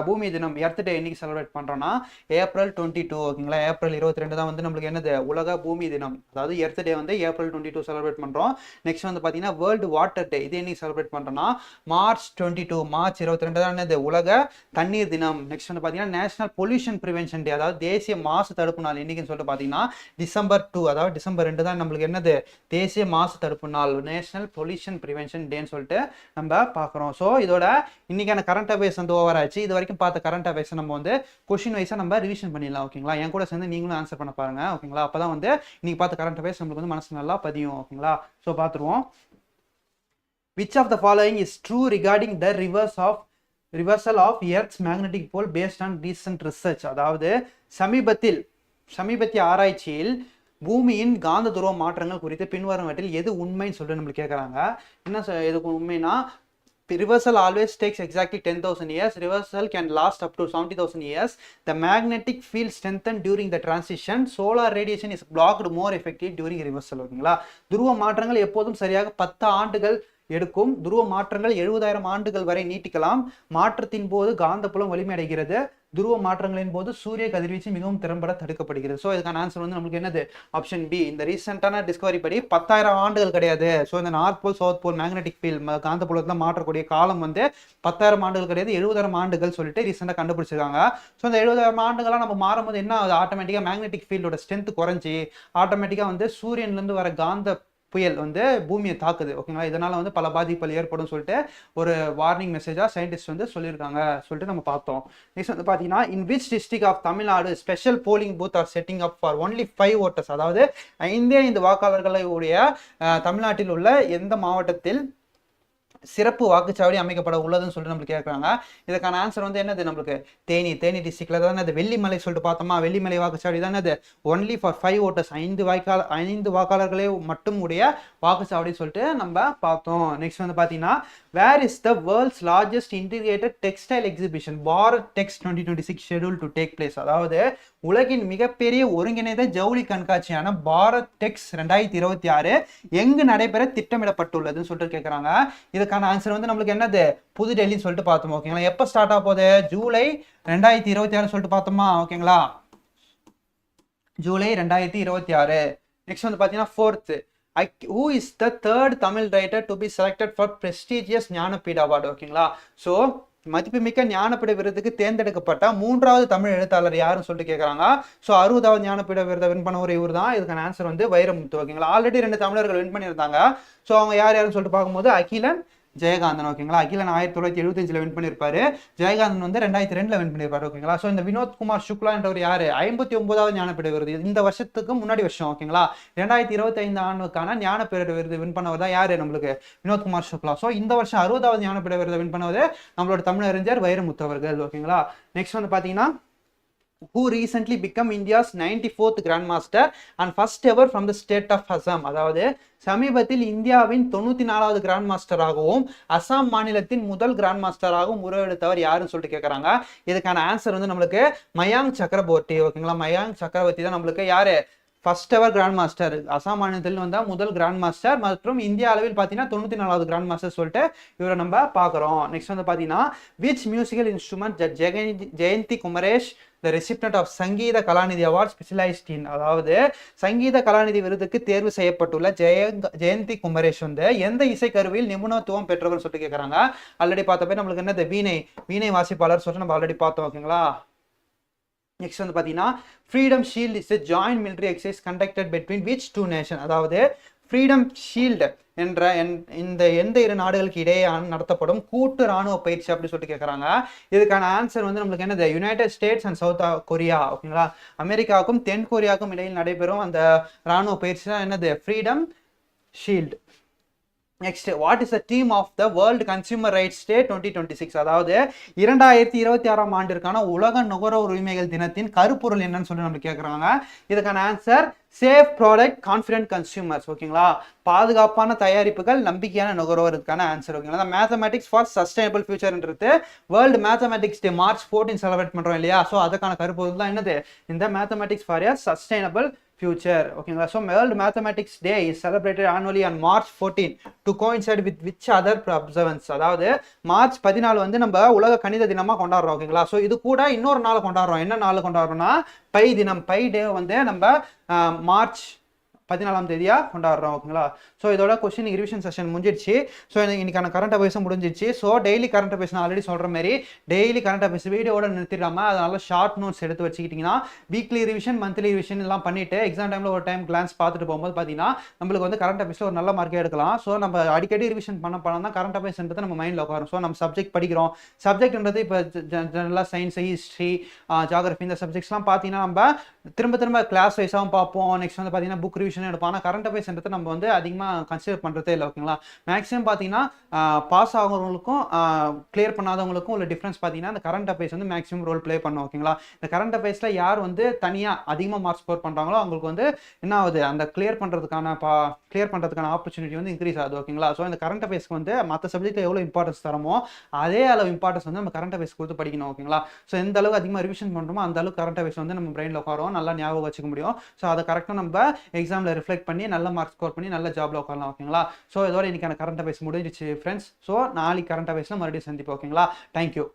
பூமி தினம் எர்த் டே என்னைக்கு செலிப்ரேட் பண்ணுறோம்னா ஏப்ரல் 22. ஓகேங்களா? ஏப்ரல் 22 தான் வந்து நம்மளுக்கு என்னது உலக பூமி தினம், அதாவது எர்த் டே வந்து ஏப்ரல் 22 செலிப்ரேட் பண்ணுறோம். நெக்ஸ்ட் வந்து பார்த்தீங்கன்னா வேர்ல்டு வாட்டர் டே, இது என்னைக்கு செலிப்ரேட் பண்ணுறோம்னா மார்ச் 22, மார்ச் 22 தான் என்னது உலக தண்ணீர் தினம். நெக்ஸ்ட் வந்து பார்த்தீங்கன்னா நேஷனல் பொல்யூஷன் ப்ரிவென்ஷன் டே, அதாவது தேசிய மாசு தடுப்பு நாள் என்னைக்குன்னு சொல்லிட்டு பார்த்தீங்கன்னா டிசம்பர் 2, அதாவது டிசம்பர் 2 தான் நம்மளுக்கு என்னது தேசிய மாசு தடுப்பு நாள், நேஷனல் பொல்யூஷன் ப்ரிவென்ஷன் டேன்னு சொல்லிட்டு நம்ம பார்க்குறோம். ஸோ இதோட இன்னைக்கான கரண்ட் அஃபேர்ஸ் வந்து ஓவர் ஆச்சு. இது வரைக்கும் பார்த்த கரண்ட் அஃபேர்ஸ் நம்ம வந்து கொஸ்டின் வைஸாக நம்ம ரிவிஷன் பண்ணிடலாம். ஓகேங்களா? என் கூட சேர்ந்து நீங்களும் ஆன்சர் பண்ண பாருங்க. ஓகேங்களா? அப்போ தான் வந்து இன்னைக்கு பார்த்த கரண்ட் அஃபேர்ஸ் நம்மளுக்கு வந்து மனசு நல்லா பதியும். ஓகேங்களா? ஸோ பார்த்துருவோம். Which of the following is true regarding the reversal of Earth's magnetic pole based on recent research? அதாவது சமீபத்திய ஆராய்ச்சியில் பூமியின் காந்த துருவ மாற்றங்கள் குறித்து பின்வருவற்றில் எது உண்மைன்னு சொல்லிட்டு நம்மளுக்கு கேட்குறாங்க. என்ன எதுக்கு உண்மைனா, reversal always takes exactly 10,000 years. Reversal can last up to 70,000 years. The magnetic field strengthened during the transition. Solar radiation is blocked more effective during reversal. ஓகேங்களா? துருவ மாற்றங்கள் எப்போதும் சரியாக 10 ஆண்டுகள் எடுக்கும். துருவ மாற்றங்கள் 70,000 ஆண்டுகள் வரை நீட்டிக்கலாம். மாற்றத்தின் போது காந்தப்புலம் வலிமையடைகிறது. துருவ மாற்றங்களின் போது சூரிய கதிர்வீச்சு மிகவும் திறம்பட தடுக்கப்படுகிறது. ஸோ இதுக்கான ஆன்சர் வந்து நம்மளுக்கு என்னது ஆப்ஷன் பி. இந்த ரீசெண்டான டிஸ்கவரி படி 10,000 ஆண்டுகள் கிடையாது. ஸோ இந்த north pole south pole magnetic field காந்தப்புலத்தில் மாற்றக்கூடிய காலம் வந்து 10,000 ஆண்டுகள் கிடையாது, 70,000 ஆண்டுகள் சொல்லிட்டு ரீசெண்டாக கண்டுபிடிச்சிருக்காங்க. ஸோ இந்த 70,000 ஆண்டுகளாக நம்ம மாறும்போது என்ன ஆகுது, ஆட்டோமேட்டிக்காக மேக்னெட்டிக் ஃபீல்டோட ஸ்ட்ரென்த் குறைஞ்சி ஆட்டோமேட்டிக்காக வந்து சூரியன்லேருந்து வர காந்த புயல் வந்து பூமியை தாக்குது. ஓகேங்களா? இதனால வந்து பல பாதிப்புகள் ஏற்படும் சொல்லிட்டு ஒரு வார்னிங் மெசேஜா சயின்டிஸ்ட் வந்து சொல்லியிருக்காங்க சொல்லிட்டு நம்ம பார்த்தோம். நெக்ஸ்ட் வந்து பார்த்தீங்கன்னா, in which district of Tamil Nadu special polling booth are setting up for only 5 voters, அதாவது 5 வாக்காளர்களை உடைய தமிழ்நாட்டில் உள்ள எந்த மாவட்டத்தில் சிறப்பு வாக்குச்சாவடி அமைக்கப்பட உள்ளதுன்னு சொல்லிட்டு நம்மளுக்கு கேட்குறாங்க. இதுக்கான ஆன்சர் வந்து என்னது நம்மளுக்கு தேனி டிஸ்ட்ரிக்ட்ல தான் அது வெள்ளிமலை சொல்லிட்டு பார்த்தோமா, வெள்ளிமலை வாக்குச்சாவடி தான் அது ஒன்லி ஃபார் 5 voters, 5 வாக்காளர்களே மட்டும் உடைய வாக்குச்சாவடி சொல்லிட்டு நம்ம பார்த்தோம். நெக்ஸ்ட் வந்து பார்த்தீங்கன்னா, where is the world's largest integrated textile exhibition Bharat Tex 2026 schedule to take place, அதாவது உலகின் மிகப்பெரிய ஒருங்கிணைந்த ஜவுளி கண்காட்சியான பாரத் டெக்ஸ் 2026 எங்கு நடைபெற திட்டமிடப்பட்டுள்ளதுன்னு சொல்லிட்டு கேட்குறாங்க. இதுக்கான ஆன்சர் வந்து நம்மளுக்கு என்னது புதுடெல்லின்னு சொல்லிட்டு பார்த்தோம். ஓகேங்களா? எப்போ ஸ்டார்ட் ஆக போகுது, ஜூலை 2026 சொல்லிட்டு பார்த்தோமா. ஓகேங்களா? ஜூலை 2026. நெக்ஸ்ட் வந்து பார்த்தீங்கன்னா 4th, who is the third Tamil writer to be selected for prestigious Jnanpith award. ஓகேங்களா? ஸோ மதிப்புமிக்க ஞானபீட விருதுக்கு தேர்ந்தெடுக்கப்பட்ட 3வது தமிழ் எழுத்தாளர் யாருன்னு சொல்லிட்டு கேட்குறாங்க. ஸோ 60வது ஞானபீட விருதை வின் பண்ண ஒரு இவர் தான். இதுக்கான ஆன்சர் வந்து வைரமுத்து. ஓகேங்களா? ஆல்ரெடி 2 தமிழர்கள் வின் பண்ணியிருந்தாங்க. ஸோ அவங்க யாருன்னு சொல்லிட்டு பார்க்கும்போது அகிலன் ஜெயகாந்தன். ஓகேங்களா? அகிலன் 1975 வின் பண்ணியிருப்பாரு. ஜெயகாந்தன் வந்து 2002 வின் பண்ணியிருப்பாரு. ஓகேங்களா? ஸோ இந்த வினோத் குமார் சுக்லா என்றவர் யாரு, 59வது ஞானபீட விருது, இந்த வருஷத்துக்கு முன்னாடி வருஷம். ஓகேங்களா? 2025 ஆண்டுக்கான ஞானபீட விருது வின் பண்ணவர் தான் யாரு, நம்மளுக்கு வினோத் குமார் சுக்லா. ஸோ இந்த வருஷம் 60வது ஞானபீட விருதை வின் பண்ணவது நம்மளோட தமிழறிஞர் வைரமுத்து அவர்கள். ஓகேங்களா? நெக்ஸ்ட் வந்து பார்த்தீங்கன்னா, who recently become India's 94th Grandmaster and first ever from the state of Assam, அதாவது சமீபத்தில் இந்தியாவின் 94வது கிராண்ட் மாஸ்டராகவும் அசாம் மாநிலத்தின் முதல் கிராண்ட் மாஸ்டராகவும் உருவெடுத்தவர் யாருன்னு சொல்லிட்டு கேட்குறாங்க. இதுக்கான ஆன்சர் வந்து நம்மளுக்கு மயாங்க் சக்கரவர்த்தி. ஓகேங்களா? மயாங்க் சக்கரவர்த்தி தான் நம்மளுக்கு யாரு first ever grand master. Assam மாநிலத்தில் வந்தால் முதல் கிராண்ட் மாஸ்டர் மற்றும் இந்திய அளவில் பார்த்தீங்கன்னா 94வது கிராண்ட் மாஸ்டர் சொல்லிட்டு இவரை நம்ம பார்க்குறோம். நெக்ஸ்ட் வந்து பார்த்தீங்கன்னா, which musical instrument Jayanthi Kumaresh the recipient of Sangeetha Kalanidhi award specialised இன், அதாவது சங்கீத கலாநிதி விருதுக்கு தேர்வு செய்யப்பட்டுள்ள ஜெயந்தி குமரேஷ் வந்து எந்த இசைக்கருவியில் நிபுணத்துவம் பெற்றவர் சொல்லிட்டு கேட்குறாங்க. ஆல்ரெடி பார்த்தப்ப நம்மளுக்கு என்னது வீணை வாசிப்பாளர் சொல்லிட்டு நம்ம ஆல்ரெடி பார்த்தோம். ஓகேங்களா? நெக்ஸ்ட் வந்து பார்த்தீங்கன்னா, freedom shield is a joint military exercise conducted between which 2 nation, அதாவது ஃப்ரீடம் ஷீல்டு என்ற இந்த எந்த இரு நாடுகளுக்கு இடையே நடத்தப்படும் கூட்டு ராணுவ பயிற்சி அப்படின்னு சொல்லிட்டு கேட்குறாங்க. இதுக்கான ஆன்சர் வந்து நம்மளுக்கு என்னது, United states and south Korea. ஓகேங்களா, அமெரிக்காவுக்கும் தென் கொரியாவுக்கும் இடையில் நடைபெறும் அந்த ராணுவ பயிற்சி தான் என்னது, freedom shield. Next, what is the theme of the world consumer rights day 2026? அதாவது 2026ஆம் ஆண்டிற்கான உலக நுகர்வோர் உரிமைகள் தினத்தின் கருப்பொருள் என்னன்னு சொல்லி நம்ம கேட்குறாங்க. இதுக்கான answer safe product confident consumers. ஓகேங்களா, பாதுகாப்பான தயாரிப்புகள் நம்பிக்கையான நுகர்வோருக்கான ஆன்சர். ஓகேங்களா, மேத்தமெட்டிக்ஸ் ஃபார் சஸ்டைனபிள் ஃபியூச்சர்ன்றது world mathematics day March 14 celebrate பண்ணுறோம் இல்லையா? ஸோ அதுக்கான கருப்பொருள் தான் என்னது, இந்த mathematics for a sustainable future. ஓகேங்களா, so world mathematics day is celebrated annually on March 14 to coincide with which other observance? அதாவது March 14 வந்து நம்ம உலக கணித தினமா கொண்டாடுறோம். ஓகேங்களா, ஸோ இது கூட இன்னொரு நாள் கொண்டாடுறோம். என்ன நாள் கொண்டாடுறோம்னா பை தினம். பை டே வந்து நம்ம March 14 கொண்டாடுறோம். ஓகேங்களா, ஸோ இதோட கொஸ்டின் ரிவிஷன் செஷன் முடிஞ்சிடுச்சு. ஸோ இன்னைக்கான கரண்ட் அஃபேர்ஸும் முடிஞ்சிடுச்சு. ஸோ டெய்லி கரண்ட் அஃபேர்ஸ் நான் ஆல்ரெடி சொல்கிற மாதிரி டெய்லி கரண்ட் அஃபேர்ஸ் வீடியோட நிறுத்திடாம அதனால ஷார்ட் நோட்ஸ் எடுத்து வச்சுக்கிட்டிங்கன்னா வீக்லி ரிவிஷன் மந்த்லி ரிவிஷன் எல்லாம் பண்ணிட்டு எக்ஸாம் டைமில் ஒரு டைம் கிளான்ஸ் பார்த்துட்டு போகும்போது பார்த்தீங்கன்னா நம்மளுக்கு வந்து கரண்ட் அஃபேர்ஸில் ஒரு நல்ல மார்க்கே எடுக்கலாம். ஸோ நம்ம அடிக்கடி ரிவிஷன் பண்ண தான் கரண்ட் அஃபேர்ஸ்ன்றது நம்ம மைண்டில் உட்காரும். ஸோ நம்ம சப்ஜெக்ட் படிக்கிறோம். சப்ஜெக்ட்ன்றது இப்போ ஜெனரலாக சயின்ஸ், ஹிஸ்ட்ரி, ஜாகிரஃபி இந்த சப்ஜெக்ட்ஸ்லாம் பார்த்தீங்கன்னா நம்ம திரும்ப கிளாஸ் வைஸாகவும் பார்ப்போம். நெக்ஸ்ட் வந்து பார்த்தீங்கன்னா புக் ரிவிஷன் எடுப்போம். ஆனால் கரண்ட் அஃபேர்ஸ்ன்றது நம்ம வந்து அதிகமாக கன்சிடர் பண்ணுறதே இல்லை. ஓகேங்களா, மேக்ஸிமம் பார்த்தீங்கன்னா பாஸ் ஆகிறவங்களுக்கும் கிளியர் பண்ணாதவங்களுக்கும் உள்ள டிஃப்ரென்ஸ் பார்த்தீங்கன்னா இந்த கரண்ட் அஃபேர்ஸ் வந்து மேக்ஸிமம் ரோல் ப்ளே பண்ணும். ஓகேங்களா, இந்த கரண்ட் அஃபேர்ஸில் யார் வந்து தனியாக அதிகமாக மார்க்ஸ் ஸ்கோர் பண்ணுறாங்களோ அவங்களுக்கு வந்து என்ன ஆகுது, அந்த கிளியர் பண்ணுறதுக்கான ஆப்பர்ச்சுனிட்டி வந்து இன்க்ரீஸ் ஆகுது. ஓகேங்களா, ஸோ இந்த கரண்ட் அஃபேர்ஸ்க்கு வந்து மற்ற சப்ஜெக்ட்டில் எவ்வளோ இம்பார்ட்டன்ஸ் தரமோ அதே அளவு இம்பார்ட்டன்ஸ் வந்து நம்ம கரண்ட் அஃபேர்ஸ் கொடுத்து படிக்கணும். ஓகேங்களா, ஸோ எந்த அளவுக்கு அதிகமாக ரிவிஷன் பண்ணுறோமோ அந்த அளவுக்கு கரண்ட் அஃபேர்ஸ் வந்து நம்ம பிரெயினில் உட்காரோம், நல்லா ஞாபகம் வச்சுக்க முடியும். ஸோ அதை கரெக்டாக நம்ம எக்ஸாமில் ரிஃப்ளெக்ட் பண்ணி நல்ல மார்க்ஸ் ஸ்கோர் பண்ணி நல்ல ஜாப்ல உட்காரலாம். ஓகேங்களா, ஸோ இதோட இன்னைக்கான கரண்ட் அஃபேர்ஸ் முடிஞ்சிச்சு ஃப்ரெண்ட்ஸ். ஸோ நாளைக்கு கரண்ட் அஃபேர்ஸ்ல மறுபடியும் சந்திப்போம். ஓகேங்களா, தேங்க்யூ.